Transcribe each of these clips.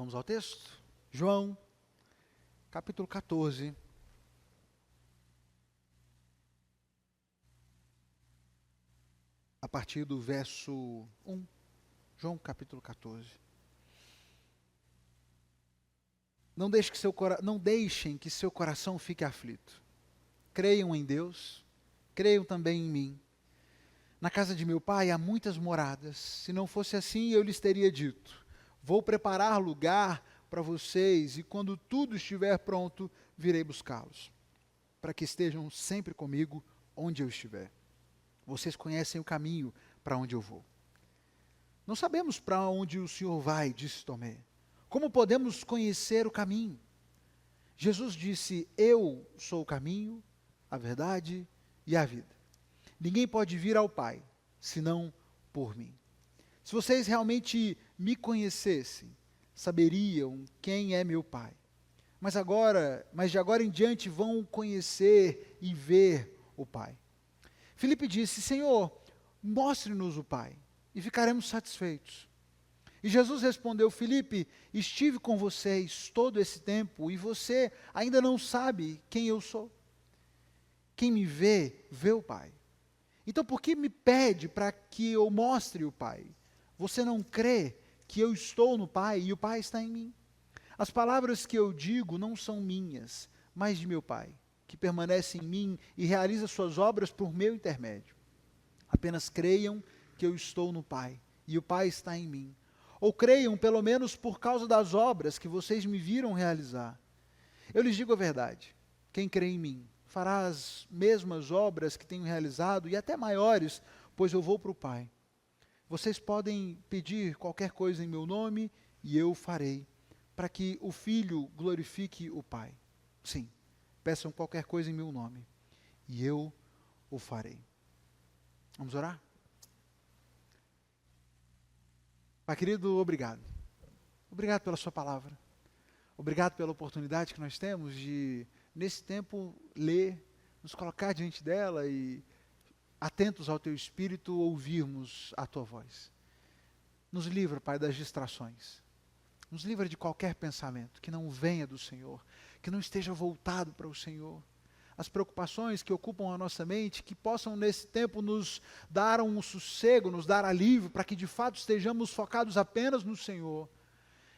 vamos ao texto? João, capítulo 14. A partir do verso 1. João, capítulo 14. Não deixem que seu coração fique aflito. Creiam em Deus, creiam também em mim. Na casa de meu pai há muitas moradas. Se não fosse assim, eu lhes teria dito: vou preparar lugar para vocês, e quando tudo estiver pronto, virei buscá-los, para que estejam sempre comigo onde eu estiver. Vocês conhecem o caminho para onde eu vou. Não sabemos para onde o Senhor vai, disse Tomé. Como podemos conhecer o caminho? Jesus disse: eu sou o caminho, a verdade e a vida. Ninguém pode vir ao Pai, senão por mim. Se vocês realmente me conhecessem, saberiam quem é meu Pai. Mas de agora em diante vão conhecer e ver o Pai. Filipe disse: Senhor, mostre-nos o Pai, e ficaremos satisfeitos. E Jesus respondeu: Filipe, estive com vocês todo esse tempo, e você ainda não sabe quem eu sou. Quem me vê, vê o Pai. Então por que me pede para que eu mostre o Pai? Você não crê que eu estou no Pai e o Pai está em mim? As palavras que eu digo não são minhas, mas de meu Pai, que permanece em mim e realiza suas obras por meu intermédio. Apenas creiam que eu estou no Pai e o Pai está em mim. Ou creiam, pelo menos, por causa das obras que vocês me viram realizar. Eu lhes digo a verdade: quem crê em mim fará as mesmas obras que tenho realizado e até maiores, pois eu vou para o Pai. Vocês podem pedir qualquer coisa em meu nome e eu farei, para que o Filho glorifique o Pai. Sim, peçam qualquer coisa em meu nome e eu o farei. Vamos orar? Pai querido, obrigado. Obrigado pela sua palavra. Obrigado pela oportunidade que nós temos de, nesse tempo, ler, nos colocar diante dela e, atentos ao teu Espírito, ouvirmos a tua voz. Nos livra, Pai, das distrações. Nos livra de qualquer pensamento que não venha do Senhor, que não esteja voltado para o Senhor. As preocupações que ocupam a nossa mente, que possam nesse tempo nos dar um sossego, nos dar alívio, para que de fato estejamos focados apenas no Senhor.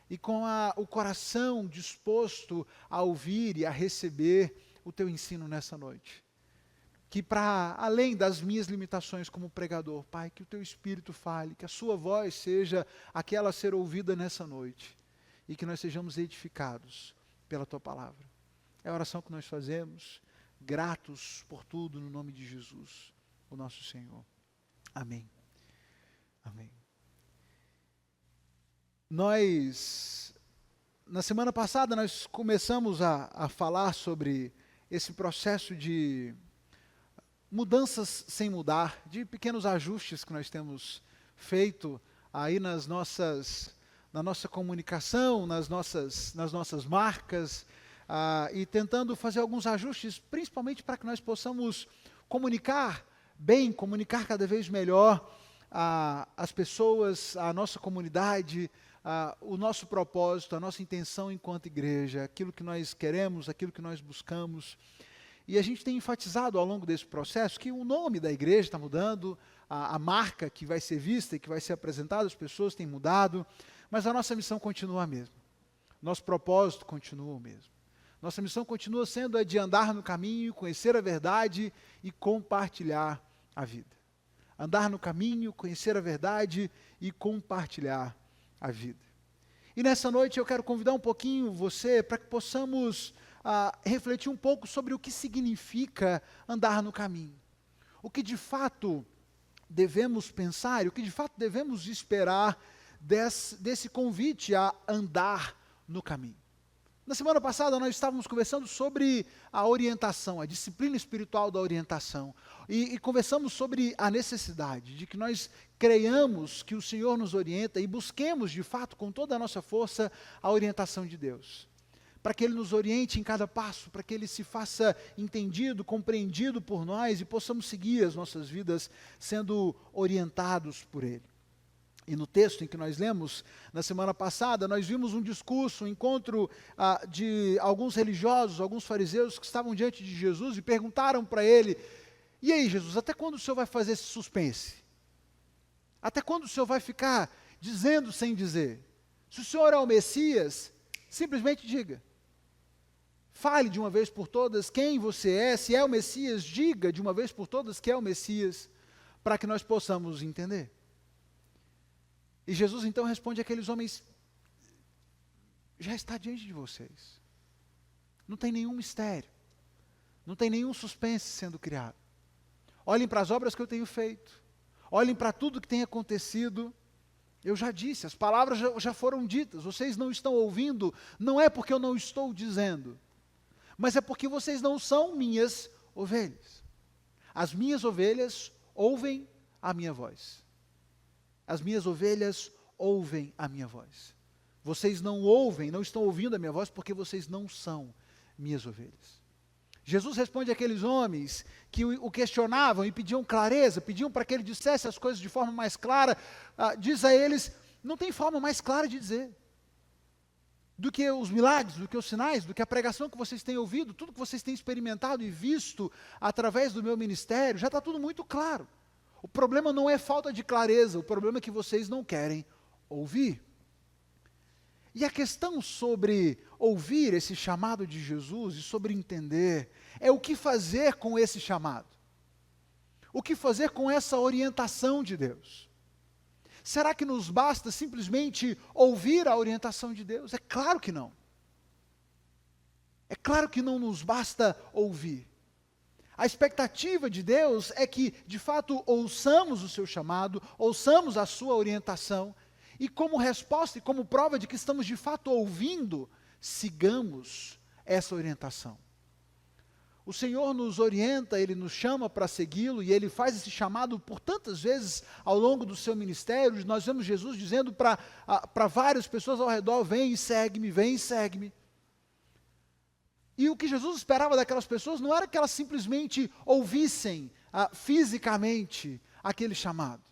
E com o coração disposto a ouvir e a receber o teu ensino nessa noite. Que para além das minhas limitações como pregador, Pai, que o teu Espírito fale, que a sua voz seja aquela a ser ouvida nessa noite. E que nós sejamos edificados pela tua palavra. É a oração que nós fazemos, gratos por tudo no nome de Jesus, o nosso Senhor. Amém. Amém. Na semana passada, nós começamos a falar sobre esse processo de mudanças sem mudar, de pequenos ajustes que nós temos feito aí na nossa comunicação, nas nossas marcas, e tentando fazer alguns ajustes, principalmente para que nós possamos comunicar bem, comunicar cada vez melhor as pessoas, a nossa comunidade, o nosso propósito, a nossa intenção enquanto igreja, aquilo que nós queremos, aquilo que nós buscamos. E a gente tem enfatizado ao longo desse processo que o nome da igreja está mudando, a marca que vai ser vista e que vai ser apresentada às pessoas tem mudado, mas a nossa missão continua a mesma. Nosso propósito continua o mesmo. Nossa missão continua sendo a de andar no caminho, conhecer a verdade e compartilhar a vida. Andar no caminho, conhecer a verdade e compartilhar a vida. E nessa noite eu quero convidar um pouquinho você para que possamos refletir um pouco sobre o que significa andar no caminho. O que de fato devemos pensar e o que de fato devemos esperar desse convite a andar no caminho. Na semana passada nós estávamos conversando sobre a orientação, a disciplina espiritual da orientação. E conversamos sobre a necessidade de que nós creiamos que o Senhor nos orienta e busquemos de fato com toda a nossa força a orientação de Deus. Para que Ele nos oriente em cada passo, para que Ele se faça entendido, compreendido por nós e possamos seguir as nossas vidas sendo orientados por Ele. E no texto em que nós lemos na semana passada, nós vimos um discurso, um encontro de alguns religiosos, alguns fariseus que estavam diante de Jesus e perguntaram para ele: e aí, Jesus, até quando o senhor vai fazer esse suspense? Até quando o senhor vai ficar dizendo sem dizer? Se o senhor é o Messias, simplesmente diga. Fale de uma vez por todas quem você é. Se é o Messias, diga de uma vez por todas que é o Messias, para que nós possamos entender. E Jesus então responde àqueles homens: já está diante de vocês. Não tem nenhum mistério. Não tem nenhum suspense sendo criado. Olhem para as obras que eu tenho feito. Olhem para tudo que tem acontecido. Eu já disse, as palavras já foram ditas. Vocês não estão ouvindo, não é porque eu não estou dizendo, mas é porque vocês não são minhas ovelhas. As minhas ovelhas ouvem a minha voz. As minhas ovelhas ouvem a minha voz. Vocês não ouvem, não estão ouvindo a minha voz porque vocês não são minhas ovelhas. Jesus responde àqueles homens que o questionavam e pediam clareza, pediam para que ele dissesse as coisas de forma mais clara. Diz a eles: não tem forma mais clara de dizer do que os milagres, do que os sinais, do que a pregação que vocês têm ouvido, tudo que vocês têm experimentado e visto através do meu ministério, já está tudo muito claro. O problema não é falta de clareza, o problema é que vocês não querem ouvir. E a questão sobre ouvir esse chamado de Jesus e sobre entender é o que fazer com esse chamado. O que fazer com essa orientação de Deus? Será que nos basta simplesmente ouvir a orientação de Deus? É claro que não. É claro que não nos basta ouvir. A expectativa de Deus é que, de fato, ouçamos o seu chamado, ouçamos a sua orientação, e como resposta e como prova de que estamos de fato ouvindo, sigamos essa orientação. O Senhor nos orienta, Ele nos chama para segui-lo, e Ele faz esse chamado por tantas vezes ao longo do seu ministério. Nós vemos Jesus dizendo para várias pessoas ao redor: vem e segue-me, vem e segue-me. E o que Jesus esperava daquelas pessoas não era que elas simplesmente ouvissem fisicamente aquele chamado,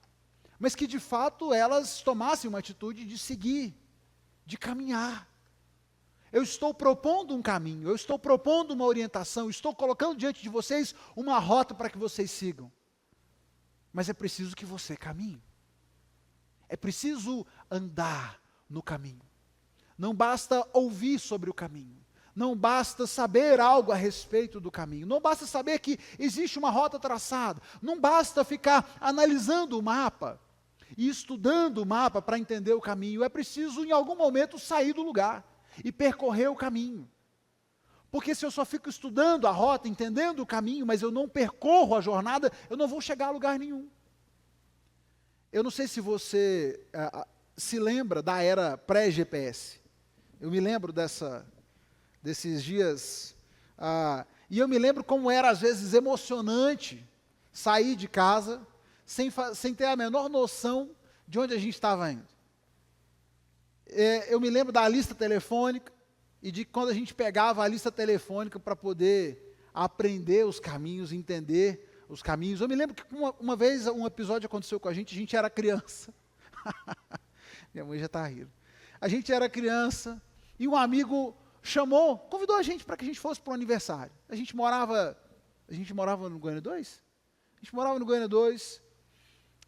mas que de fato elas tomassem uma atitude de seguir, de caminhar. Eu estou propondo um caminho, eu estou propondo uma orientação, estou colocando diante de vocês uma rota para que vocês sigam. Mas é preciso que você caminhe. É preciso andar no caminho. Não basta ouvir sobre o caminho. Não basta saber algo a respeito do caminho. Não basta saber que existe uma rota traçada. Não basta ficar analisando o mapa e estudando o mapa para entender o caminho. É preciso, em algum momento, sair do lugar e percorrer o caminho. Porque se eu só fico estudando a rota, entendendo o caminho, mas eu não percorro a jornada, eu não vou chegar a lugar nenhum. Eu não sei se você se lembra da era pré-GPS. Eu me lembro desses dias, e eu me lembro como era às vezes emocionante sair de casa sem ter a menor noção de onde a gente estava indo. Eu me lembro da lista telefônica e de quando a gente pegava a lista telefônica para poder aprender os caminhos, entender os caminhos. Eu me lembro que uma vez um episódio aconteceu com a gente era criança. Minha mãe já está rindo. A gente era criança e um amigo convidou a gente para que a gente fosse para o aniversário. A gente morava no Goiânia 2? A gente morava no Goiânia 2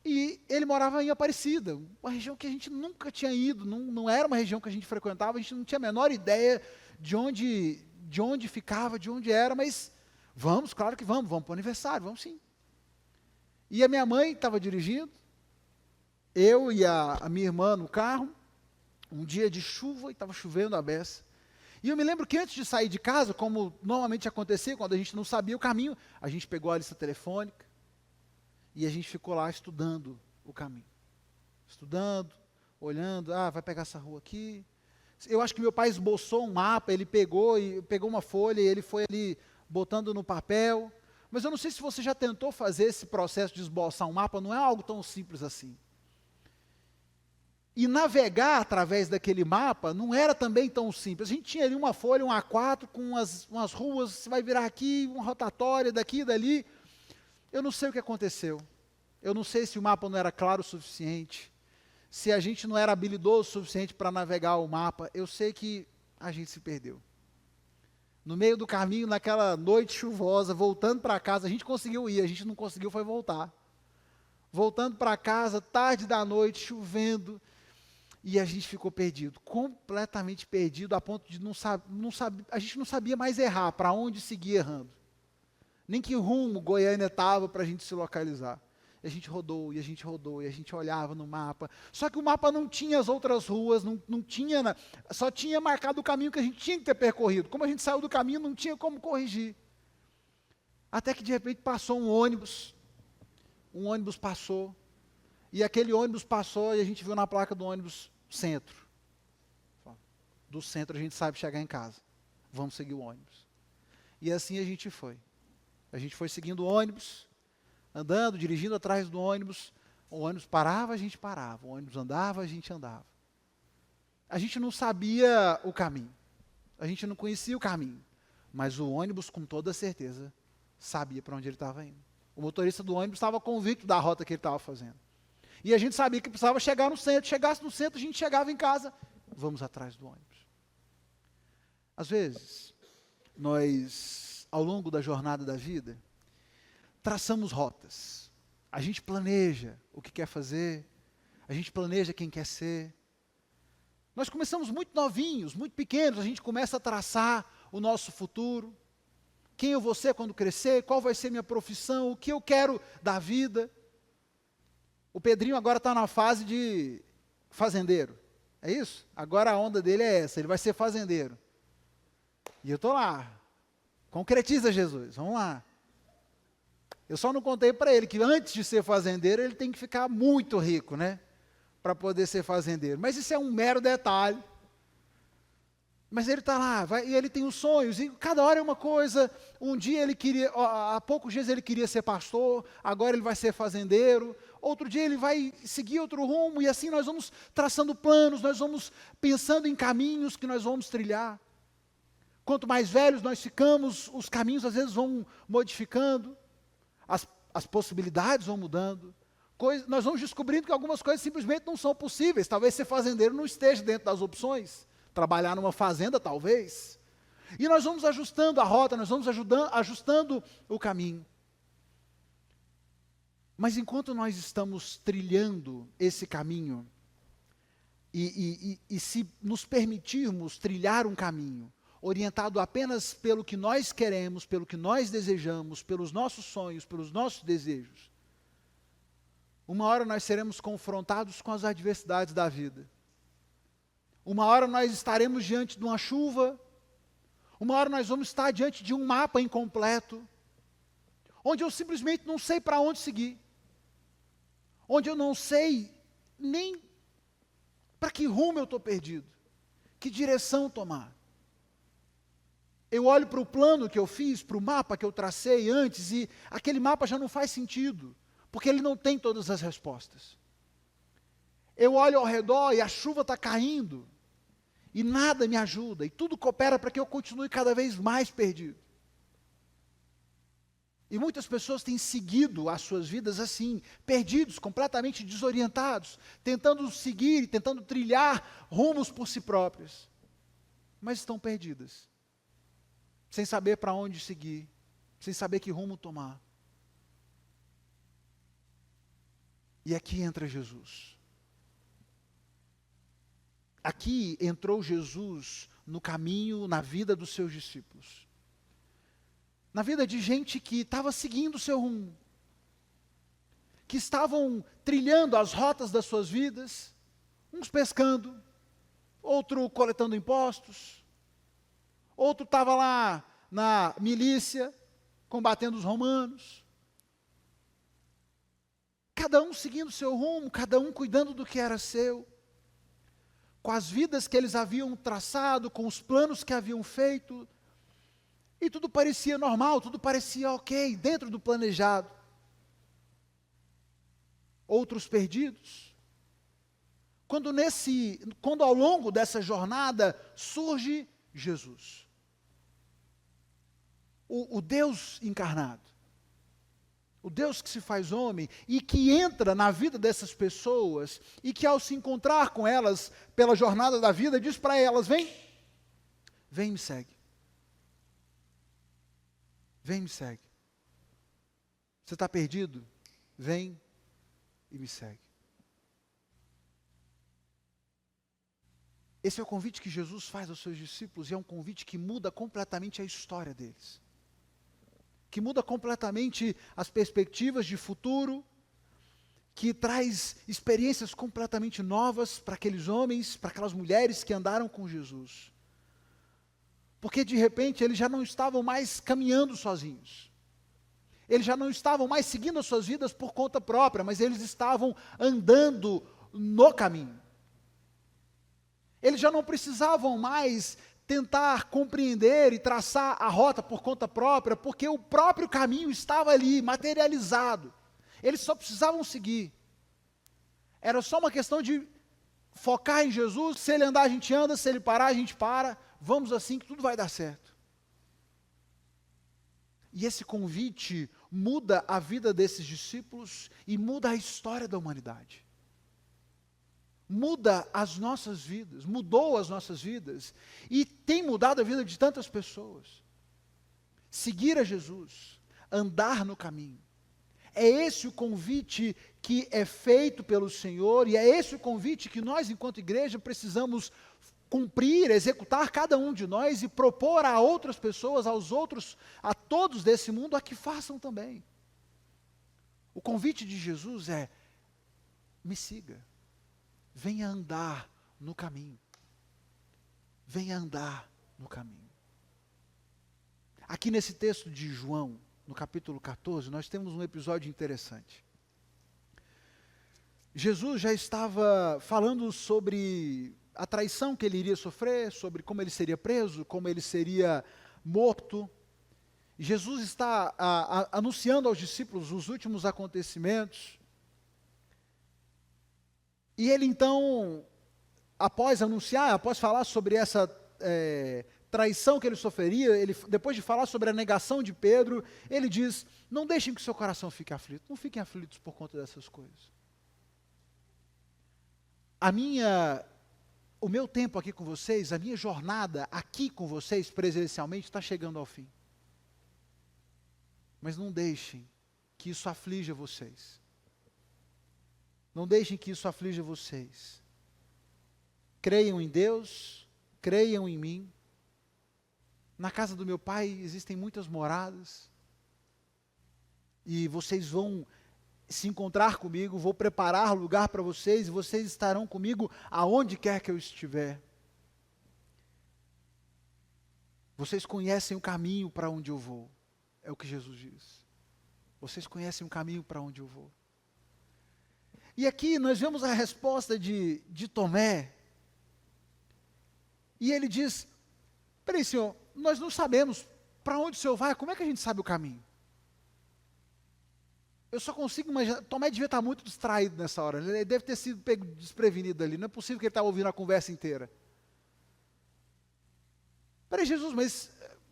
e ele morava em Aparecida, uma região que a gente nunca tinha ido, não era uma região que a gente frequentava, a gente não tinha a menor ideia de onde ficava, de onde era, mas vamos, claro que vamos para o aniversário, vamos sim. E a minha mãe estava dirigindo, eu e a minha irmã no carro, um dia de chuva, e estava chovendo a beça. E eu me lembro que antes de sair de casa, como normalmente acontecia, quando a gente não sabia o caminho, a gente pegou a lista telefônica e a gente ficou lá estudando o caminho. Estudando, olhando, vai pegar essa rua aqui. Eu acho que meu pai esboçou um mapa, ele pegou uma folha e ele foi ali botando no papel. Mas eu não sei se você já tentou fazer esse processo de esboçar um mapa, não é algo tão simples assim. E navegar através daquele mapa não era também tão simples. A gente tinha ali uma folha, um A4, com umas ruas, você vai virar aqui, uma rotatória daqui e dali. Eu não sei o que aconteceu. Eu não sei se o mapa não era claro o suficiente, se a gente não era habilidoso o suficiente para navegar o mapa, eu sei que a gente se perdeu. No meio do caminho, naquela noite chuvosa, voltando para casa, a gente conseguiu ir, a gente não conseguiu foi voltar. Voltando para casa, tarde da noite, chovendo, e a gente ficou perdido, completamente perdido, a ponto de a gente não sabia mais errar, para onde seguir errando. Nem que rumo Goiânia estava para a gente se localizar. E a gente rodou, e a gente rodou, e a gente olhava no mapa. Só que o mapa não tinha as outras ruas, não tinha, só tinha marcado o caminho que a gente tinha que ter percorrido. Como a gente saiu do caminho, não tinha como corrigir. Até que de repente passou um ônibus passou, e aquele ônibus passou, e a gente viu na placa do ônibus centro. Do centro a gente sabe chegar em casa. Vamos seguir o ônibus. E assim a gente foi. A gente foi seguindo o ônibus, andando, dirigindo atrás do ônibus. O ônibus parava, a gente parava. O ônibus andava, a gente andava. A gente não sabia o caminho. A gente não conhecia o caminho. Mas o ônibus, com toda certeza, sabia para onde ele estava indo. O motorista do ônibus estava convicto da rota que ele estava fazendo. E a gente sabia que precisava chegar no centro. Chegasse no centro, a gente chegava em casa. Vamos atrás do ônibus. Às vezes, nós, ao longo da jornada da vida, traçamos rotas. A gente planeja o que quer fazer, a gente planeja quem quer ser. Nós começamos muito novinhos, muito pequenos, a gente começa a traçar o nosso futuro. Quem eu vou ser quando crescer, qual vai ser minha profissão, o que eu quero da vida. O Pedrinho agora está na fase de fazendeiro, é isso? Agora a onda dele é essa, ele vai ser fazendeiro. E eu estou lá, concretiza Jesus, vamos lá. Eu só não contei para ele que antes de ser fazendeiro, ele tem que ficar muito rico, né? Para poder ser fazendeiro. Mas isso é um mero detalhe. Mas ele está lá, e ele tem os sonhos, e cada hora é uma coisa. Um dia ele queria, há poucos dias ele queria ser pastor, agora ele vai ser fazendeiro. Outro dia ele vai seguir outro rumo, e assim nós vamos traçando planos, nós vamos pensando em caminhos que nós vamos trilhar. Quanto mais velhos nós ficamos, os caminhos às vezes vão modificando, as possibilidades vão mudando. Nós vamos descobrindo que algumas coisas simplesmente não são possíveis. Talvez ser fazendeiro não esteja dentro das opções. Trabalhar numa fazenda, talvez. E nós vamos ajustando a rota, nós vamos ajustando o caminho. Mas enquanto nós estamos trilhando esse caminho, e se nos permitirmos trilhar um caminho, orientado apenas pelo que nós queremos, pelo que nós desejamos, pelos nossos sonhos, pelos nossos desejos, uma hora nós seremos confrontados com as adversidades da vida. Uma hora nós estaremos diante de uma chuva, uma hora nós vamos estar diante de um mapa incompleto, onde eu simplesmente não sei para onde seguir, onde eu não sei nem para que rumo eu estou perdido, que direção tomar. Eu olho para o plano que eu fiz, para o mapa que eu tracei antes, e aquele mapa já não faz sentido, porque ele não tem todas as respostas. Eu olho ao redor e a chuva está caindo, e nada me ajuda, e tudo coopera para que eu continue cada vez mais perdido. E muitas pessoas têm seguido as suas vidas assim, perdidos, completamente desorientados, tentando seguir e tentando trilhar rumos por si próprios, mas estão perdidas, sem saber para onde seguir, sem saber que rumo tomar. E aqui entra Jesus. Aqui entrou Jesus no caminho, na vida dos seus discípulos. Na vida de gente que estava seguindo o seu rumo. Que estavam trilhando as rotas das suas vidas. Uns pescando, outro coletando impostos. Outro estava lá na milícia, combatendo os romanos. Cada um seguindo o seu rumo, cada um cuidando do que era seu. Com as vidas que eles haviam traçado, com os planos que haviam feito, e tudo parecia normal, tudo parecia ok, dentro do planejado. Outros perdidos. Quando ao longo dessa jornada surge Jesus, o Deus encarnado, O Deus que se faz homem e que entra na vida dessas pessoas e que ao se encontrar com elas pela jornada da vida, diz para elas, vem e me segue. Vem e me segue. Você está perdido? Vem e me segue. Esse é o convite que Jesus faz aos seus discípulos e é um convite que muda completamente a história deles. Que muda completamente as perspectivas de futuro, que traz experiências completamente novas para aqueles homens, para aquelas mulheres que andaram com Jesus. Porque de repente eles já não estavam mais caminhando sozinhos. Eles já não estavam mais seguindo as suas vidas por conta própria, mas eles estavam andando no caminho. Eles já não precisavam mais tentar compreender e traçar a rota por conta própria, porque o próprio caminho estava ali, materializado. Eles só precisavam seguir. Era só uma questão de focar em Jesus, se ele andar a gente anda, se ele parar a gente para, vamos assim que tudo vai dar certo. E esse convite muda a vida desses discípulos e muda a história da humanidade. Muda as nossas vidas, mudou as nossas vidas e tem mudado a vida de tantas pessoas. Seguir a Jesus, andar no caminho. É esse o convite que é feito pelo Senhor e é esse o convite que nós, enquanto igreja, precisamos cumprir, executar cada um de nós e propor a outras pessoas, aos outros, a todos desse mundo, a que façam também. O convite de Jesus é, me siga, venha andar no caminho, venha andar no caminho. Aqui nesse texto de João, no capítulo 14, nós temos um episódio interessante. Jesus já estava falando sobre a traição que ele iria sofrer, sobre como ele seria preso, como ele seria morto. Jesus está anunciando aos discípulos os últimos acontecimentos. E ele então, após anunciar, após falar sobre essa traição que ele sofreria, depois de falar sobre a negação de Pedro, ele diz, não deixem que o seu coração fique aflito, não fiquem aflitos por conta dessas coisas. O meu tempo aqui com vocês, a minha jornada aqui com vocês, presencialmente, está chegando ao fim. Mas não deixem que isso aflija vocês. Não deixem que isso aflija vocês. Creiam em Deus, creiam em mim. Na casa do meu pai existem muitas moradas. E vocês vão se encontrar comigo, vou preparar lugar para vocês, e vocês estarão comigo aonde quer que eu estiver. Vocês conhecem o caminho para onde eu vou, é o que Jesus diz. Vocês conhecem o caminho para onde eu vou. E aqui nós vemos a resposta de Tomé, e ele diz, peraí Senhor, nós não sabemos para onde o Senhor vai, como é que a gente sabe o caminho? Eu só consigo imaginar, Tomé devia estar muito distraído nessa hora, ele deve ter sido pego desprevenido ali, não é possível que ele estava ouvindo a conversa inteira. Peraí Jesus, mas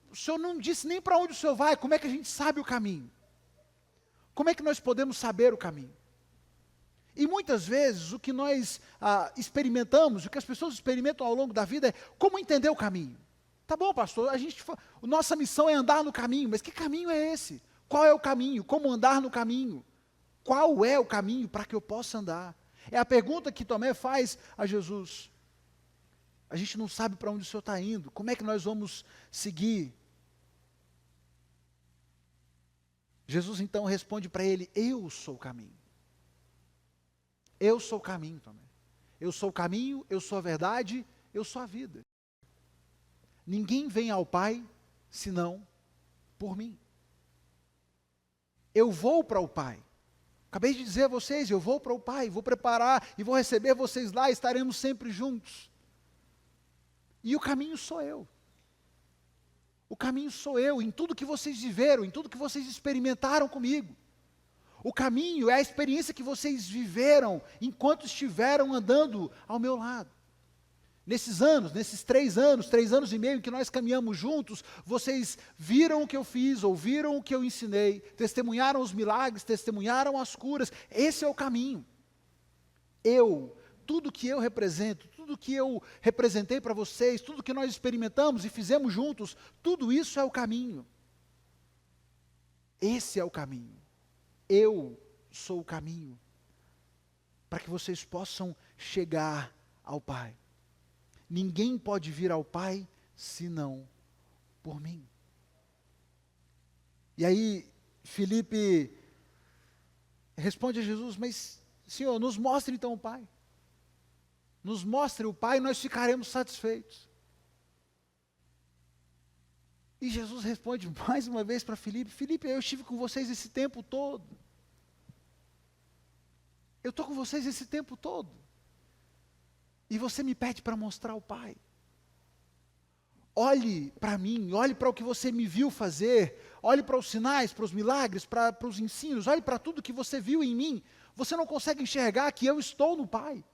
o Senhor não disse nem para onde o Senhor vai, como é que a gente sabe o caminho? Como é que nós podemos saber o caminho? E muitas vezes o que nós experimentamos, o que as pessoas experimentam ao longo da vida é como entender o caminho. Tá bom, pastor, nossa missão é andar no caminho, mas que caminho é esse? Qual é o caminho? Como andar no caminho? Qual é o caminho para que eu possa andar? É a pergunta que Tomé faz a Jesus. A gente não sabe para onde o Senhor está indo. Como é que nós vamos seguir? Jesus então responde para ele, eu sou o caminho. Eu sou o caminho, Tomé. Eu sou o caminho, eu sou a verdade, eu sou a vida. Ninguém vem ao Pai, senão por mim. Eu vou para o Pai. Acabei de dizer a vocês, eu vou para o Pai, vou preparar e vou receber vocês lá, estaremos sempre juntos. E o caminho sou eu. O caminho sou eu, em tudo que vocês viveram, em tudo que vocês experimentaram comigo. O caminho é a experiência que vocês viveram enquanto estiveram andando ao meu lado. Nesses 3 anos e meio em que nós caminhamos juntos, vocês viram o que eu fiz, ouviram o que eu ensinei, testemunharam os milagres, testemunharam as curas. Esse é o caminho. Tudo que eu represento, tudo que eu representei para vocês, tudo que nós experimentamos e fizemos juntos, tudo isso é o caminho. Esse é o caminho. Eu sou o caminho para que vocês possam chegar ao Pai. Ninguém pode vir ao Pai senão por mim. E aí, Filipe responde a Jesus: mas, Senhor, nos mostre então o Pai. Nos mostre o Pai e nós ficaremos satisfeitos. E Jesus responde mais uma vez para Filipe: Filipe, eu estive com vocês esse tempo todo. Eu estou com vocês esse tempo todo. E você me pede para mostrar o Pai. Olhe para mim, olhe para o que você me viu fazer, olhe para os sinais, para os milagres, para os ensinos, olhe para tudo que você viu em mim. Você não consegue enxergar que eu estou no Pai.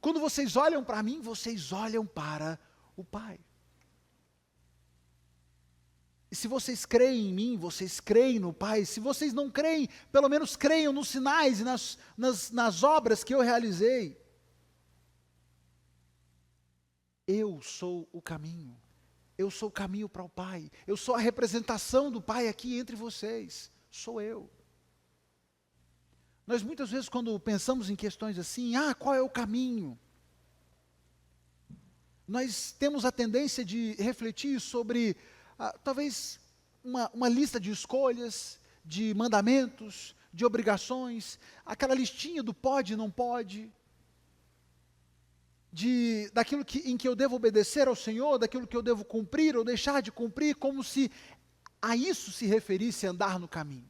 Quando vocês olham para mim, vocês olham para o Pai. E se vocês creem em mim, vocês creem no Pai. Se vocês não creem, pelo menos creiam nos sinais e nas obras que eu realizei. Eu sou o caminho. Eu sou o caminho para o Pai. Eu sou a representação do Pai aqui entre vocês. Sou eu. Nós muitas vezes, quando pensamos em questões assim, qual é o caminho? Nós temos a tendência de refletir sobre, talvez, uma lista de escolhas, de mandamentos, de obrigações, aquela listinha do pode e não pode, daquilo em que eu devo obedecer ao Senhor, daquilo que eu devo cumprir ou deixar de cumprir, como se a isso se referisse andar no caminho.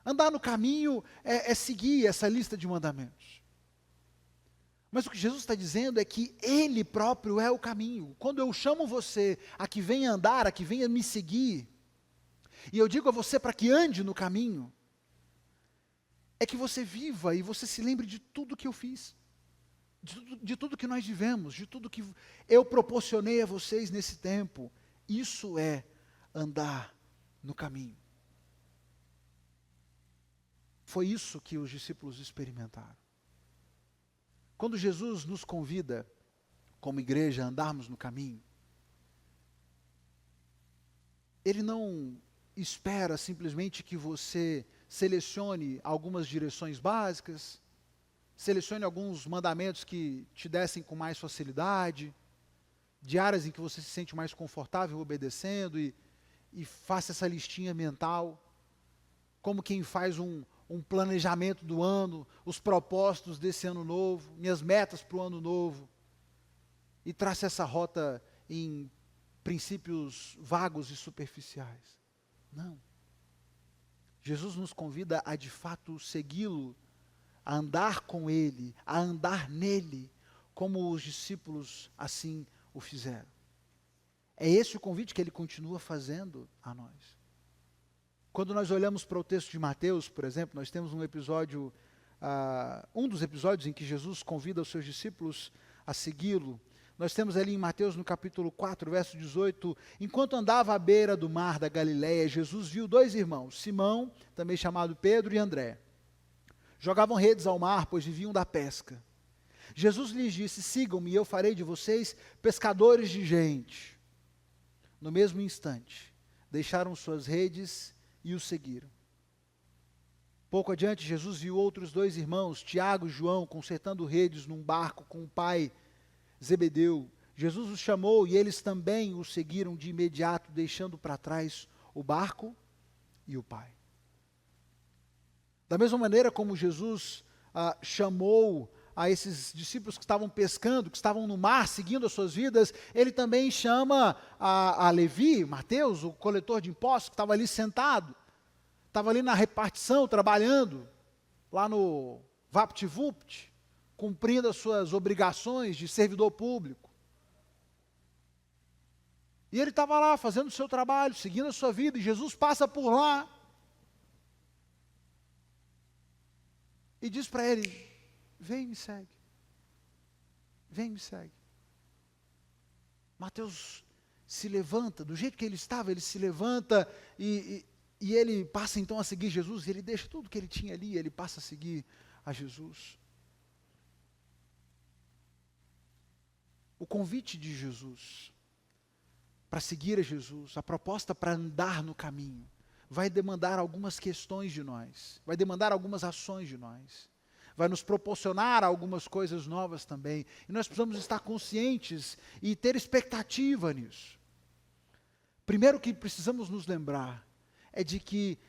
Andar no caminho é seguir essa lista de mandamentos. Mas o que Jesus está dizendo é que Ele próprio é o caminho. Quando eu chamo você a que venha andar, a que venha me seguir, e eu digo a você para que ande no caminho, é que você viva e você se lembre de tudo que eu fiz, de tudo que nós vivemos, de tudo que eu proporcionei a vocês nesse tempo. Isso é andar no caminho. Foi isso que os discípulos experimentaram. Quando Jesus nos convida, como igreja, a andarmos no caminho, Ele não espera simplesmente que você selecione algumas direções básicas, selecione alguns mandamentos que te dessem com mais facilidade, de áreas em que você se sente mais confortável obedecendo e faça essa listinha mental, como quem faz um planejamento do ano, os propósitos desse ano novo, minhas metas para o ano novo, e trace essa rota em princípios vagos e superficiais. Não. Jesus nos convida a de fato segui-lo, a andar com Ele, a andar nele, como os discípulos assim o fizeram. É esse o convite que Ele continua fazendo a nós. Quando nós olhamos para o texto de Mateus, por exemplo, nós temos um episódio, um dos episódios em que Jesus convida os seus discípulos a segui-lo. Nós temos ali em Mateus, no capítulo 4, verso 18, enquanto andava à beira do mar da Galileia, Jesus viu 2 irmãos, Simão, também chamado Pedro, e André. Jogavam redes ao mar, pois viviam da pesca. Jesus lhes disse: sigam-me e eu farei de vocês pescadores de gente. No mesmo instante, deixaram suas redes e o seguiram. Pouco adiante, Jesus viu outros 2 irmãos, Tiago e João, consertando redes num barco com o pai Zebedeu. Jesus os chamou e eles também o seguiram de imediato, deixando para trás o barco e o pai. Da mesma maneira como Jesus chamou a esses discípulos que estavam pescando, que estavam no mar, seguindo as suas vidas, Ele também chama a Levi, Mateus, o coletor de impostos, que estava ali sentado, estava ali na repartição, trabalhando, lá no VaptVupt, cumprindo as suas obrigações de servidor público. E ele estava lá, fazendo o seu trabalho, seguindo a sua vida, e Jesus passa por lá, e diz para ele: vem e me segue. vem, me segue. Mateus se levanta, do jeito que ele estava, ele se levanta e ele passa então a seguir Jesus, e ele deixa tudo que ele tinha ali, ele passa a seguir a Jesus. O convite de Jesus para seguir a Jesus, a proposta para andar no caminho, vai demandar algumas questões de nós, vai demandar algumas ações de nós, vai nos proporcionar algumas coisas novas também, e nós precisamos estar conscientes e ter expectativa nisso. Primeiro que precisamos nos lembrar é de que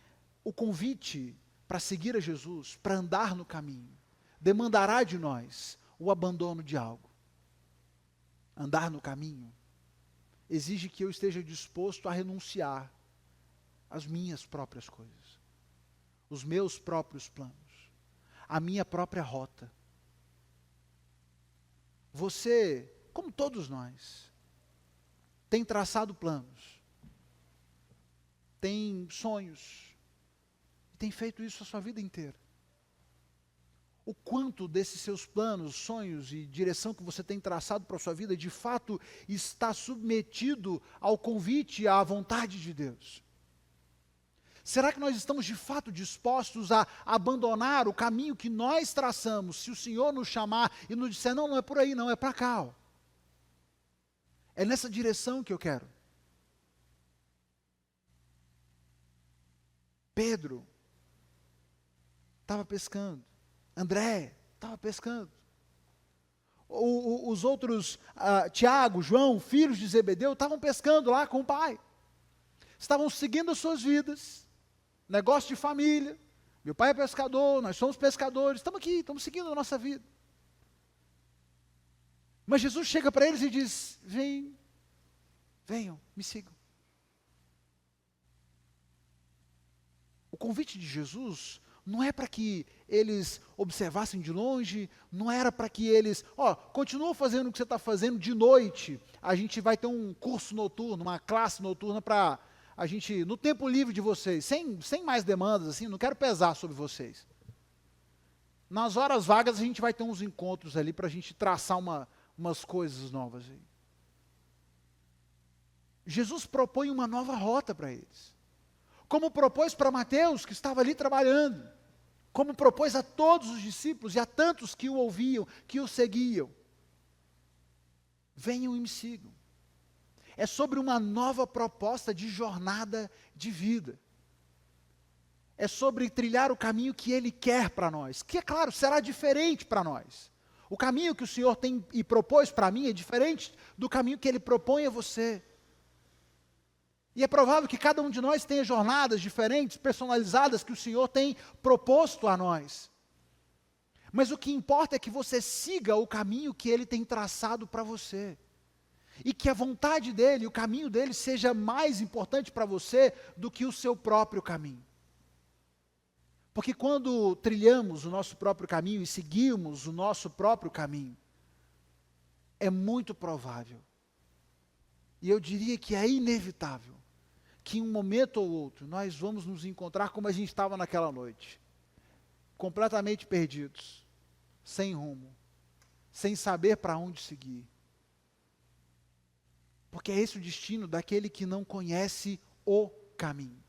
o convite para seguir a Jesus, para andar no caminho, demandará de nós o abandono de algo. Andar no caminho exige que eu esteja disposto a renunciar às minhas próprias coisas, os meus próprios planos, a minha própria rota. Você, como todos nós, tem traçado planos, tem sonhos, e tem feito isso a sua vida inteira. O quanto desses seus planos, sonhos e direção que você tem traçado para a sua vida, de fato está submetido ao convite, à vontade de Deus? Será que nós estamos de fato dispostos a abandonar o caminho que nós traçamos, se o Senhor nos chamar e nos disser, não, não é por aí, não, é para cá, ó. É nessa direção que eu quero. Pedro estava pescando. André estava pescando. Os outros, Tiago, João, filhos de Zebedeu, estavam pescando lá com o pai. Estavam seguindo as suas vidas, negócio de família. Meu pai é pescador, nós somos pescadores, estamos aqui, estamos seguindo a nossa vida. Mas Jesus chega para eles e diz, venham, me sigam. O convite de Jesus não é para que eles observassem de longe, não era para que eles, continua fazendo o que você está fazendo de noite, a gente vai ter um curso noturno, uma classe noturna para a gente, no tempo livre de vocês, sem mais demandas, assim, não quero pesar sobre vocês. Nas horas vagas a gente vai ter uns encontros ali para a gente traçar umas coisas novas aí. Jesus propõe uma nova rota para eles. Como propôs para Mateus, que estava ali trabalhando, como propôs a todos os discípulos e a tantos que o ouviam, que o seguiam. Venham e me sigam. É sobre uma nova proposta de jornada de vida. É sobre trilhar o caminho que Ele quer para nós, que é claro, será diferente para nós. O caminho que o Senhor tem e propôs para mim é diferente do caminho que Ele propõe a você. E é provável que cada um de nós tenha jornadas diferentes, personalizadas, que o Senhor tem proposto a nós. Mas o que importa é que você siga o caminho que Ele tem traçado para você. E que a vontade dEle, o caminho dEle, seja mais importante para você do que o seu próprio caminho. Porque quando trilhamos o nosso próprio caminho e seguimos o nosso próprio caminho, é muito provável, e eu diria que é inevitável, que em um momento ou outro nós vamos nos encontrar como a gente estava naquela noite, completamente perdidos, sem rumo, sem saber para onde seguir. Porque é esse o destino daquele que não conhece o caminho.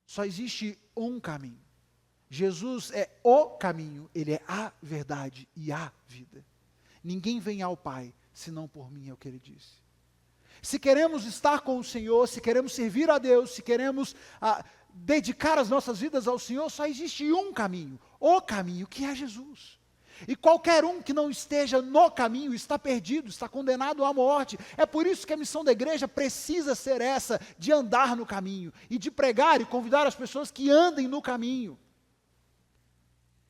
Só existe um caminho. Jesus é o caminho, Ele é a verdade e a vida. Ninguém vem ao Pai, senão por mim, é o que Ele disse. Se queremos estar com o Senhor, se queremos servir a Deus, se queremos dedicar as nossas vidas ao Senhor, só existe um caminho, o caminho que é Jesus. E qualquer um que não esteja no caminho está perdido, está condenado à morte. É por isso que a missão da igreja precisa ser essa, de andar no caminho, e de pregar e convidar as pessoas que andem no caminho.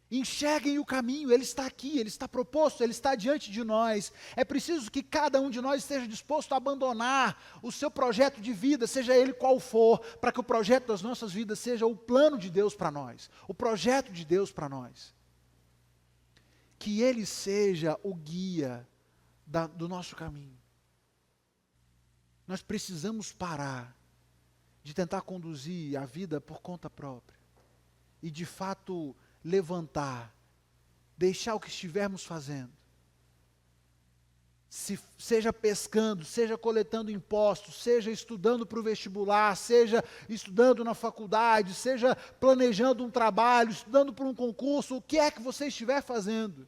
Enxerguem o caminho, ele está aqui, ele está proposto, ele está diante de nós. É preciso que cada um de nós esteja disposto a abandonar o seu projeto de vida, seja ele qual for, para que o projeto das nossas vidas seja o plano de Deus para nós, o projeto de Deus para nós. Que ele seja o guia do nosso caminho. Nós precisamos parar de tentar conduzir a vida por conta própria e de fato levantar, deixar o que estivermos fazendo seja pescando, seja coletando impostos, seja estudando para o vestibular, seja estudando na faculdade, seja planejando um trabalho, estudando para um concurso, o que é que você estiver fazendo.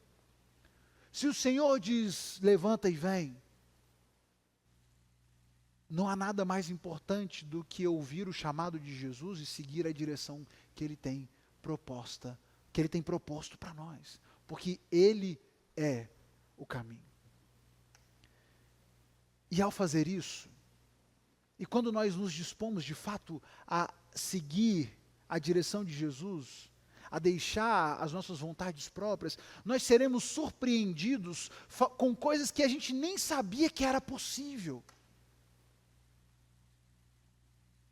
Se o Senhor diz, levanta e vem, não há nada mais importante do que ouvir o chamado de Jesus e seguir a direção que Ele tem proposta, que Ele tem proposto para nós, porque Ele é o caminho. E ao fazer isso, e quando nós nos dispomos de fato a seguir a direção de Jesus, a deixar as nossas vontades próprias, nós seremos surpreendidos com coisas que a gente nem sabia que era possível.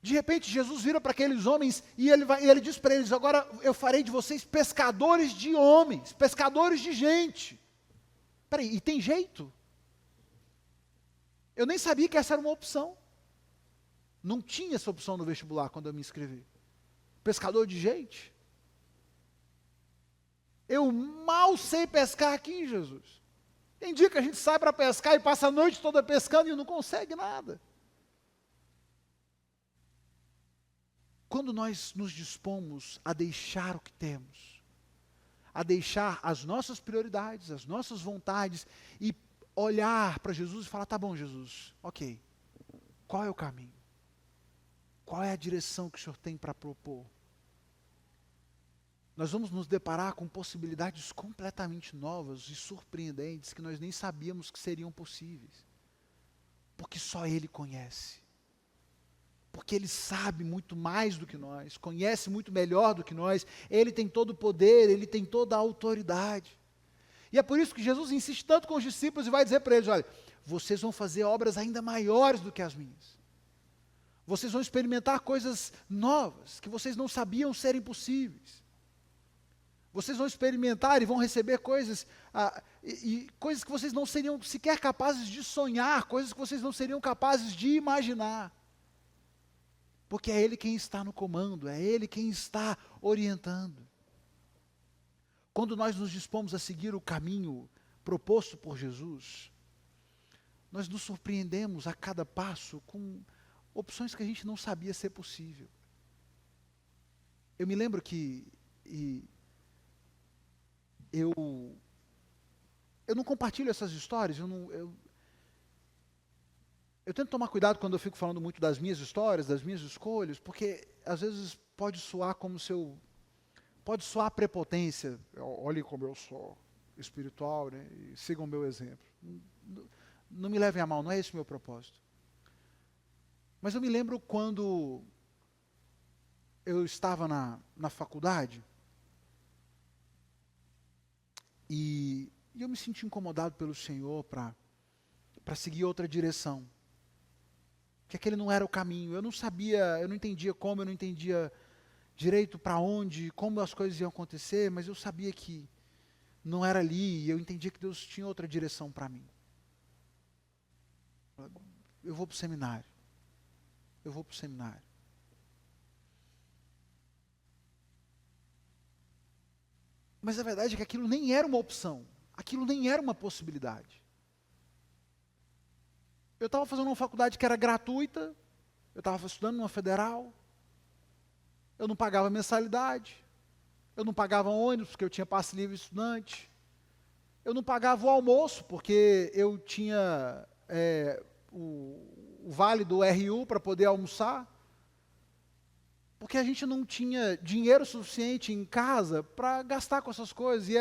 De repente, Jesus vira para aqueles homens e ele diz para eles, agora eu farei de vocês pescadores de homens, pescadores de gente. Peraí, e tem jeito? Eu nem sabia que essa era uma opção. Não tinha essa opção no vestibular quando eu me inscrevi. Pescador de gente? Eu mal sei pescar aqui, Jesus. Tem dia que a gente sai para pescar e passa a noite toda pescando e não consegue nada. Quando nós nos dispomos a deixar o que temos, a deixar as nossas prioridades, as nossas vontades e olhar para Jesus e falar, tá bom, Jesus, ok, qual é o caminho? Qual é a direção que o Senhor tem para propor? Nós vamos nos deparar com possibilidades completamente novas e surpreendentes que nós nem sabíamos que seriam possíveis. Porque só Ele conhece. Porque Ele sabe muito mais do que nós, conhece muito melhor do que nós, Ele tem todo o poder, Ele tem toda a autoridade. E é por isso que Jesus insiste tanto com os discípulos e vai dizer para eles, olha, vocês vão fazer obras ainda maiores do que as minhas. Vocês vão experimentar coisas novas, que vocês não sabiam serem possíveis. Vocês vão experimentar e vão receber coisas, coisas que vocês não seriam sequer capazes de sonhar, coisas que vocês não seriam capazes de imaginar. Porque é Ele quem está no comando, é Ele quem está orientando. Quando nós nos dispomos a seguir o caminho proposto por Jesus, nós nos surpreendemos a cada passo com opções que a gente não sabia ser possível. Eu me lembro que eu não compartilho essas histórias, eu tento tomar cuidado quando eu fico falando muito das minhas histórias, das minhas escolhas, porque às vezes pode soar como se eu... Pode soar prepotência. Olhem como eu sou espiritual, né? E sigam o meu exemplo. Não me levem a mal, não é esse o meu propósito. Mas eu me lembro quando eu estava na faculdade e eu me senti incomodado pelo Senhor para seguir outra direção. Que aquele não era o caminho. Eu não sabia, eu não entendia como, eu não entendia direito para onde, como as coisas iam acontecer, mas eu sabia que não era ali, e eu entendia que Deus tinha outra direção para mim. Eu vou para o seminário. Eu vou para o seminário. Mas a verdade é que aquilo nem era uma opção, aquilo nem era uma possibilidade. Eu estava fazendo uma faculdade que era gratuita, eu estava estudando numa federal, eu não pagava mensalidade, eu não pagava ônibus, porque eu tinha passe livre estudante, eu não pagava o almoço, porque eu tinha o vale do RU para poder almoçar, porque a gente não tinha dinheiro suficiente em casa para gastar com essas coisas, e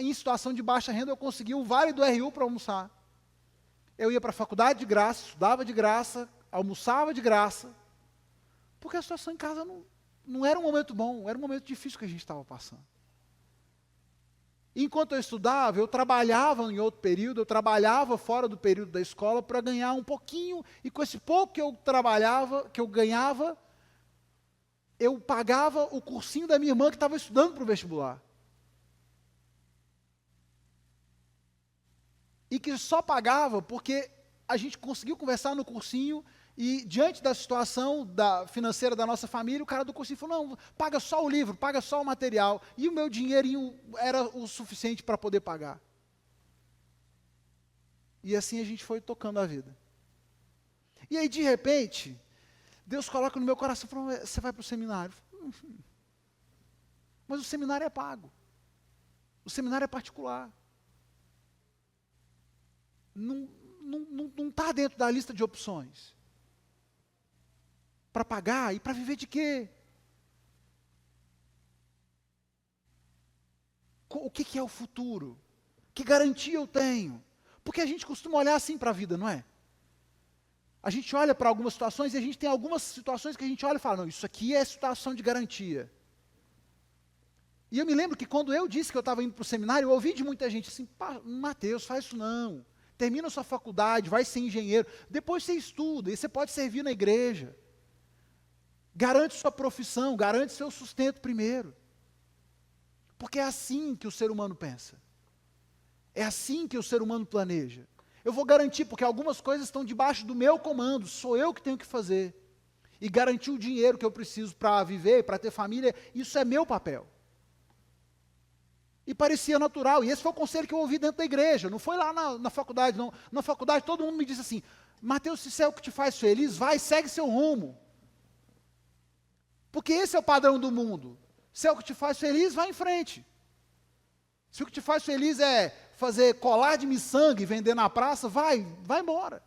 em situação de baixa renda eu conseguia o vale do RU para almoçar. Eu ia para a faculdade de graça, estudava de graça, almoçava de graça, porque a situação em casa não era um momento bom, era um momento difícil que a gente estava passando. Enquanto eu estudava, eu trabalhava em outro período, eu trabalhava fora do período da escola para ganhar um pouquinho, e com esse pouco que eu trabalhava, que eu ganhava, eu pagava o cursinho da minha irmã que estava estudando para o vestibular. E que só pagava porque a gente conseguiu conversar no cursinho e, diante da situação financeira da nossa família, o cara do cursinho falou, não, paga só o livro, paga só o material. E o meu dinheirinho era o suficiente para poder pagar. E assim a gente foi tocando a vida. E aí, de repente, Deus coloca no meu coração, fala, você vai para o seminário. Mas o seminário é pago. O seminário é particular. Não está dentro da lista de opções. Para pagar e para viver de quê? O que é o futuro? Que garantia eu tenho? Porque a gente costuma olhar assim para a vida, não é? A gente olha para algumas situações e a gente tem algumas situações que a gente olha e fala, não, isso aqui é situação de garantia. E eu me lembro que quando eu disse que eu estava indo para o seminário, eu ouvi de muita gente assim, Mateus, faz isso não. Termina a sua faculdade, vai ser engenheiro, depois você estuda, e você pode servir na igreja. Garante sua profissão, garante seu sustento primeiro. Porque é assim que o ser humano pensa. É assim que o ser humano planeja. Eu vou garantir, porque algumas coisas estão debaixo do meu comando, sou eu que tenho que fazer. E garantir o dinheiro que eu preciso para viver, para ter família, isso é meu papel. E parecia natural, e esse foi o conselho que eu ouvi dentro da igreja, não foi lá na faculdade, não. Na faculdade todo mundo me disse assim, Mateus, se isso é o que te faz feliz, vai, segue seu rumo. Porque esse é o padrão do mundo. Se é o que te faz feliz, vai em frente. Se o que te faz feliz é fazer colar de miçanga e vender na praça, vai embora.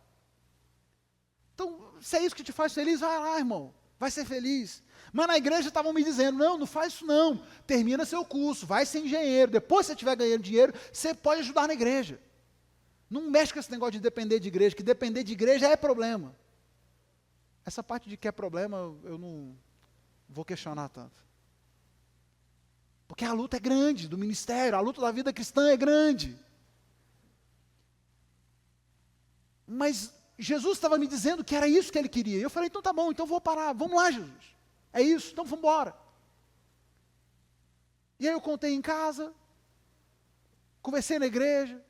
Então, se é isso que te faz feliz, vai lá, irmão, vai ser feliz. Mas na igreja estavam me dizendo, não faz isso não, termina seu curso, vai ser engenheiro, depois que você estiver ganhando dinheiro, você pode ajudar na igreja. Não mexe com esse negócio de depender de igreja, que depender de igreja é problema. Essa parte de que é problema, eu não vou questionar tanto. Porque a luta é grande do ministério, a luta da vida cristã é grande. Mas Jesus estava me dizendo que era isso que ele queria. E eu falei, então tá bom, então vou parar, vamos lá, Jesus. É isso, então vamos embora. E aí eu contei em casa, conversei na igreja,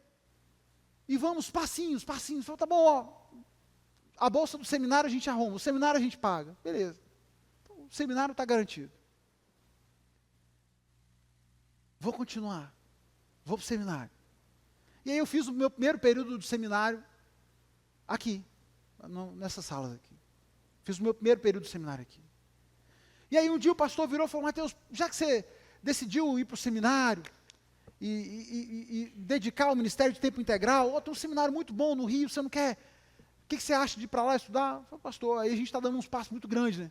e vamos passinhos. Falei, tá bom, ó, a bolsa do seminário a gente arruma, o seminário a gente paga. Beleza. Então, o seminário está garantido. Vou continuar. Vou para o seminário. E aí eu fiz o meu primeiro período do seminário aqui, nessas salas aqui. Fiz o meu primeiro período do seminário aqui. E aí um dia o pastor virou e falou, Mateus, já que você decidiu ir para o seminário e dedicar ao ministério de tempo integral, tem um seminário muito bom no Rio, você não quer, o que você acha de ir para lá estudar? Eu falei, pastor, aí a gente está dando uns passos muito grandes, né?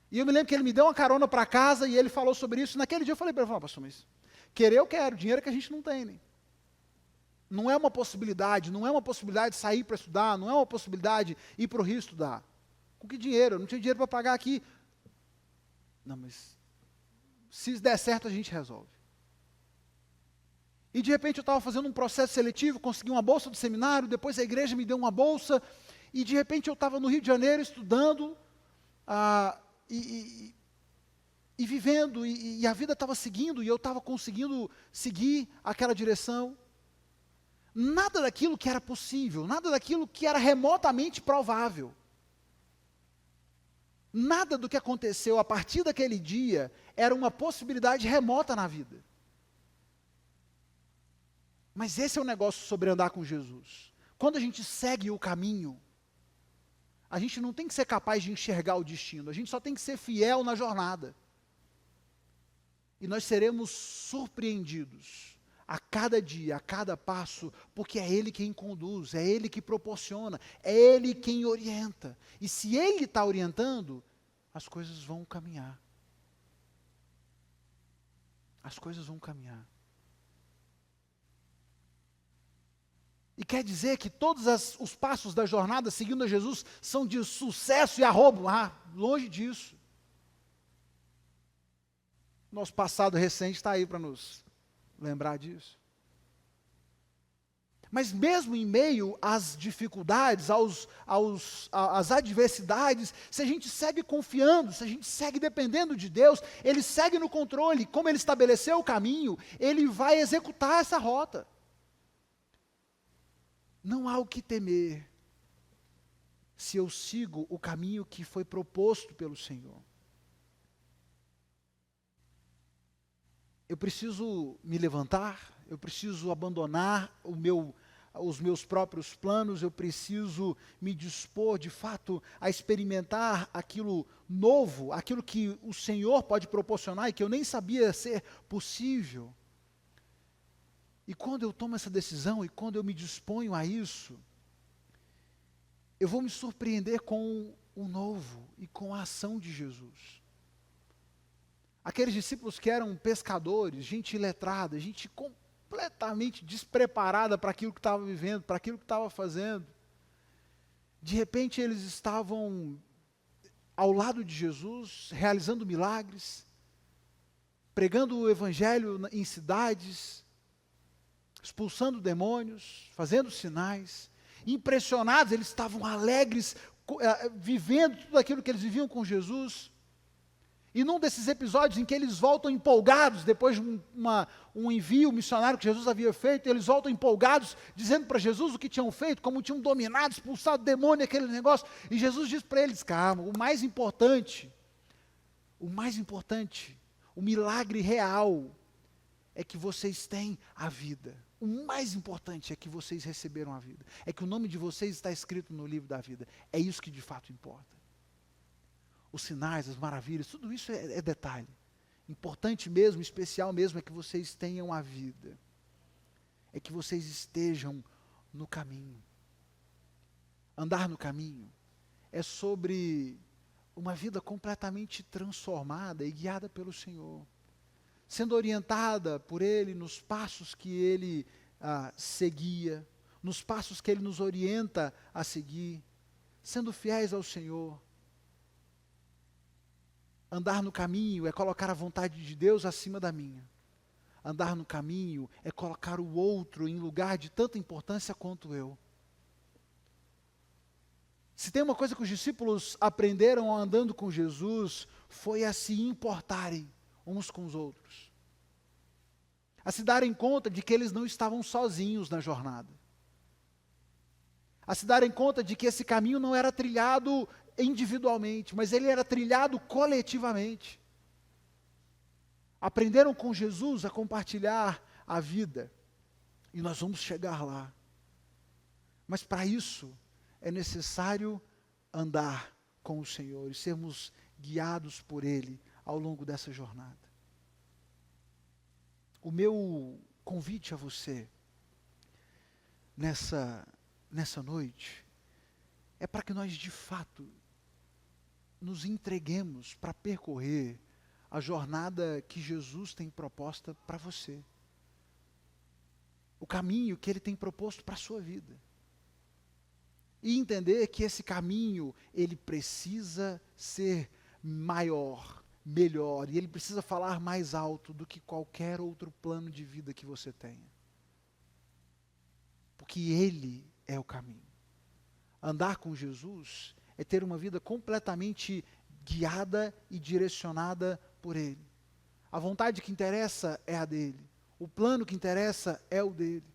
E eu me lembro que ele me deu uma carona para casa e ele falou sobre isso. Naquele dia eu falei para ele, pastor, mas querer eu quero, dinheiro é que a gente não tem, né? Não é uma possibilidade de sair para estudar, não é uma possibilidade de ir para o Rio estudar. Com que dinheiro? Eu não tinha dinheiro para pagar aqui. Não, mas se der certo a gente resolve. E de repente eu estava fazendo um processo seletivo, consegui uma bolsa do seminário, depois a igreja me deu uma bolsa, e de repente eu estava no Rio de Janeiro estudando, e vivendo, e a vida estava seguindo, e eu estava conseguindo seguir aquela direção. Nada daquilo que era possível, nada daquilo que era remotamente provável. Nada do que aconteceu a partir daquele dia era uma possibilidade remota na vida. Mas esse é o negócio sobre andar com Jesus. Quando a gente segue o caminho, a gente não tem que ser capaz de enxergar o destino, a gente só tem que ser fiel na jornada. E nós seremos surpreendidos a cada dia, a cada passo, porque é Ele quem conduz, é Ele que proporciona, é Ele quem orienta. E se Ele está orientando, as coisas vão caminhar. As coisas vão caminhar. E quer dizer que todos os passos da jornada seguindo a Jesus são de sucesso e arrobo? Longe disso. Nosso passado recente está aí para nos lembrar disso. Mas mesmo em meio às dificuldades, às adversidades, se a gente segue confiando, se a gente segue dependendo de Deus, Ele segue no controle, como Ele estabeleceu o caminho, Ele vai executar essa rota. Não há o que temer, se eu sigo o caminho que foi proposto pelo Senhor. Eu preciso me levantar, eu preciso abandonar os meus próprios planos, eu preciso me dispor, de fato, a experimentar aquilo novo, aquilo que o Senhor pode proporcionar e que eu nem sabia ser possível. E quando eu tomo essa decisão e quando eu me disponho a isso, eu vou me surpreender com o novo e com a ação de Jesus. Aqueles discípulos que eram pescadores, gente iletrada, gente completamente despreparada para aquilo que estava vivendo, para aquilo que estava fazendo. De repente eles estavam ao lado de Jesus, realizando milagres, pregando o evangelho em cidades, expulsando demônios, fazendo sinais. Impressionados, eles estavam alegres, vivendo tudo aquilo que eles viviam com Jesus. E num desses episódios em que eles voltam empolgados, depois de um envio missionário que Jesus havia feito, eles voltam empolgados, dizendo para Jesus o que tinham feito, como tinham dominado, expulsado demônio, aquele negócio. E Jesus diz para eles, calma, o mais importante, o milagre real, é que vocês têm a vida. O mais importante é que vocês receberam a vida. É que o nome de vocês está escrito no livro da vida. É isso que de fato importa. Os sinais, as maravilhas, tudo isso é detalhe. Importante mesmo, especial mesmo, é que vocês tenham a vida. É que vocês estejam no caminho. Andar no caminho é sobre uma vida completamente transformada e guiada pelo Senhor. Sendo orientada por Ele nos passos que Ele seguia, nos passos que Ele nos orienta a seguir, sendo fiéis ao Senhor. Andar no caminho é colocar a vontade de Deus acima da minha. Andar no caminho é colocar o outro em lugar de tanta importância quanto eu. Se tem uma coisa que os discípulos aprenderam andando com Jesus, foi a se importarem uns com os outros. A se darem conta de que eles não estavam sozinhos na jornada. A se darem conta de que esse caminho não era trilhado individualmente, mas ele era trilhado coletivamente. Aprenderam com Jesus a compartilhar a vida, e nós vamos chegar lá. Mas para isso é necessário andar com o Senhor e sermos guiados por Ele ao longo dessa jornada. O meu convite a você nessa noite é para que nós de fato nos entreguemos para percorrer a jornada que Jesus tem proposta para você. O caminho que Ele tem proposto para a sua vida. E entender que esse caminho, ele precisa ser maior, melhor, e ele precisa falar mais alto do que qualquer outro plano de vida que você tenha. Porque Ele é o caminho. Andar com Jesus é ter uma vida completamente guiada e direcionada por Ele. A vontade que interessa é a dEle. O plano que interessa é o dEle.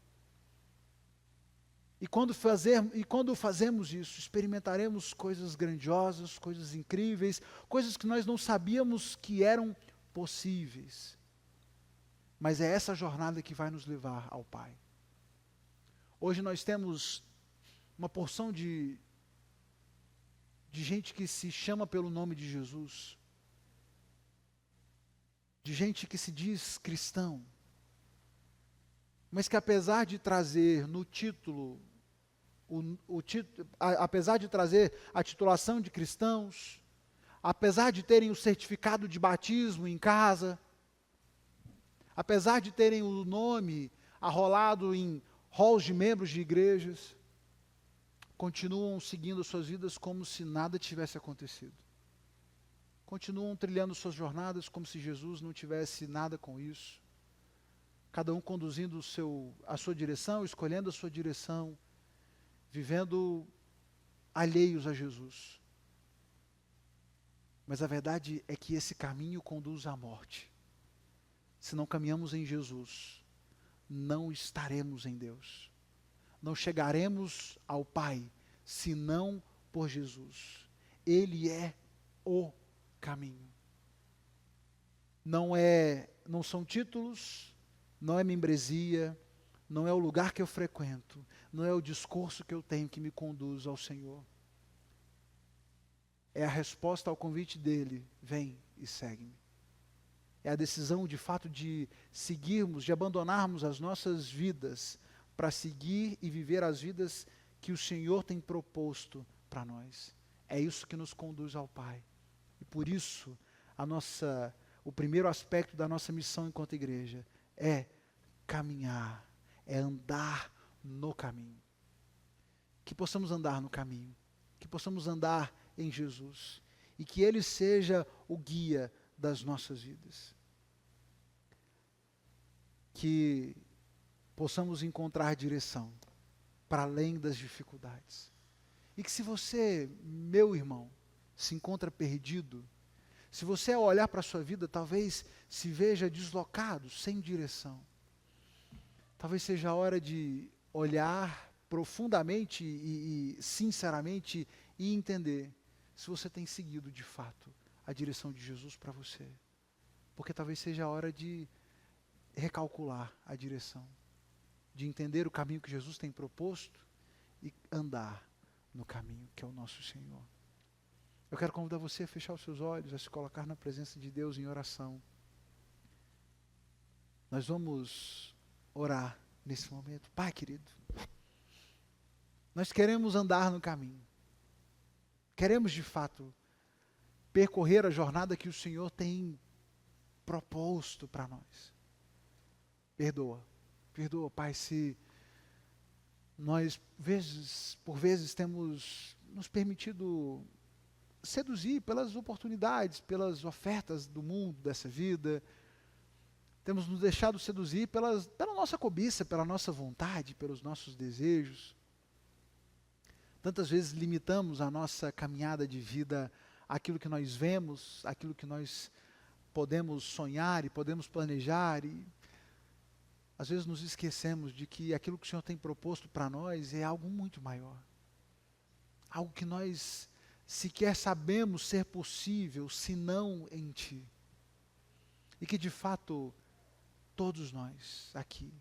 E quando fazemos isso, experimentaremos coisas grandiosas, coisas incríveis, coisas que nós não sabíamos que eram possíveis. Mas é essa jornada que vai nos levar ao Pai. Hoje nós temos uma porção de gente que se chama pelo nome de Jesus, de gente que se diz cristão, mas que apesar de trazer no título, apesar de trazer a titulação de cristãos, apesar de terem o certificado de batismo em casa, apesar de terem o nome arrolado em halls de membros de igrejas, continuam seguindo suas vidas como se nada tivesse acontecido. Continuam trilhando suas jornadas como se Jesus não tivesse nada com isso. Cada um conduzindo a sua direção, escolhendo a sua direção, vivendo alheios a Jesus. Mas a verdade é que esse caminho conduz à morte. Se não caminhamos em Jesus, não estaremos em Deus. Não chegaremos ao Pai, senão por Jesus. Ele é o caminho. Não são títulos, não é membresia, não é o lugar que eu frequento, não é o discurso que eu tenho que me conduz ao Senhor. É a resposta ao convite dele: vem e segue-me. É a decisão de fato de seguirmos, de abandonarmos as nossas vidas para seguir e viver as vidas que o Senhor tem proposto para nós. É isso que nos conduz ao Pai. E por isso, o primeiro aspecto da nossa missão enquanto igreja é caminhar, é andar no caminho. Que possamos andar no caminho, que possamos andar em Jesus e que Ele seja o guia das nossas vidas. Que possamos encontrar direção para além das dificuldades. E que se você, meu irmão, se encontra perdido, se você ao olhar para a sua vida talvez se veja deslocado, sem direção, talvez seja a hora de olhar profundamente e sinceramente e entender se você tem seguido de fato a direção de Jesus para você. Porque talvez seja a hora de recalcular a direção, de entender o caminho que Jesus tem proposto e andar no caminho que é o nosso Senhor. Eu quero convidar você a fechar os seus olhos, a se colocar na presença de Deus em oração. Nós vamos orar nesse momento. Pai querido, nós queremos andar no caminho. Queremos de fato percorrer a jornada que o Senhor tem proposto para nós. Perdoa, Pai, se nós por vezes temos nos permitido seduzir pelas oportunidades, pelas ofertas do mundo, dessa vida. Temos nos deixado seduzir pela nossa cobiça, pela nossa vontade, pelos nossos desejos. Tantas vezes limitamos a nossa caminhada de vida àquilo que nós vemos, àquilo que nós podemos sonhar e podemos planejar, e às vezes nos esquecemos de que aquilo que o Senhor tem proposto para nós é algo muito maior. Algo que nós sequer sabemos ser possível, senão em Ti. E que de fato, todos nós aqui,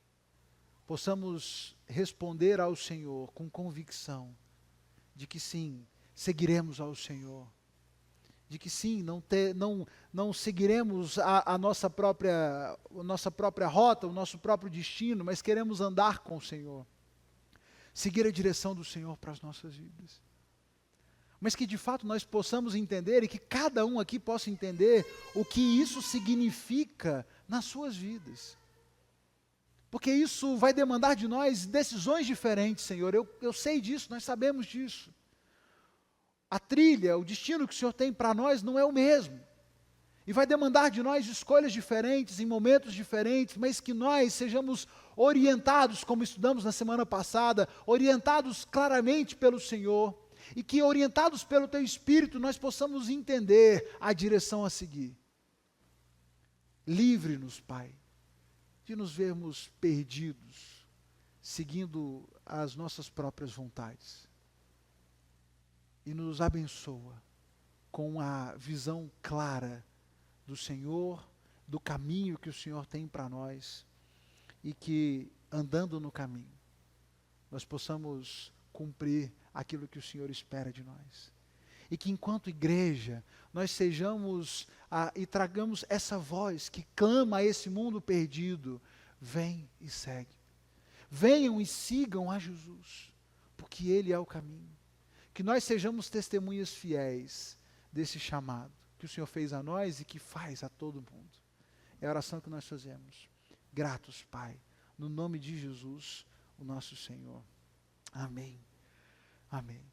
possamos responder ao Senhor com convicção de que sim, seguiremos ao Senhor. De que sim, não seguiremos a nossa própria rota, o nosso próprio destino, mas queremos andar com o Senhor. Seguir a direção do Senhor para as nossas vidas. Mas que de fato nós possamos entender e que cada um aqui possa entender o que isso significa nas suas vidas. Porque isso vai demandar de nós decisões diferentes, Senhor. Eu sei disso, nós sabemos disso. A trilha, o destino que o Senhor tem para nós não é o mesmo. E vai demandar de nós escolhas diferentes, em momentos diferentes, mas que nós sejamos orientados, como estudamos na semana passada, orientados claramente pelo Senhor, e que orientados pelo Teu Espírito nós possamos entender a direção a seguir. Livre-nos, Pai, de nos vermos perdidos, seguindo as nossas próprias vontades. E nos abençoa com a visão clara do Senhor, do caminho que o Senhor tem para nós, e que, andando no caminho, nós possamos cumprir aquilo que o Senhor espera de nós. E que, enquanto igreja, nós sejamos e tragamos essa voz que clama a esse mundo perdido: vem e segue. Venham e sigam a Jesus, porque Ele é o caminho. Que nós sejamos testemunhas fiéis desse chamado que o Senhor fez a nós e que faz a todo mundo. É a oração que nós fazemos. Gratos, Pai, no nome de Jesus, o nosso Senhor. Amém. Amém.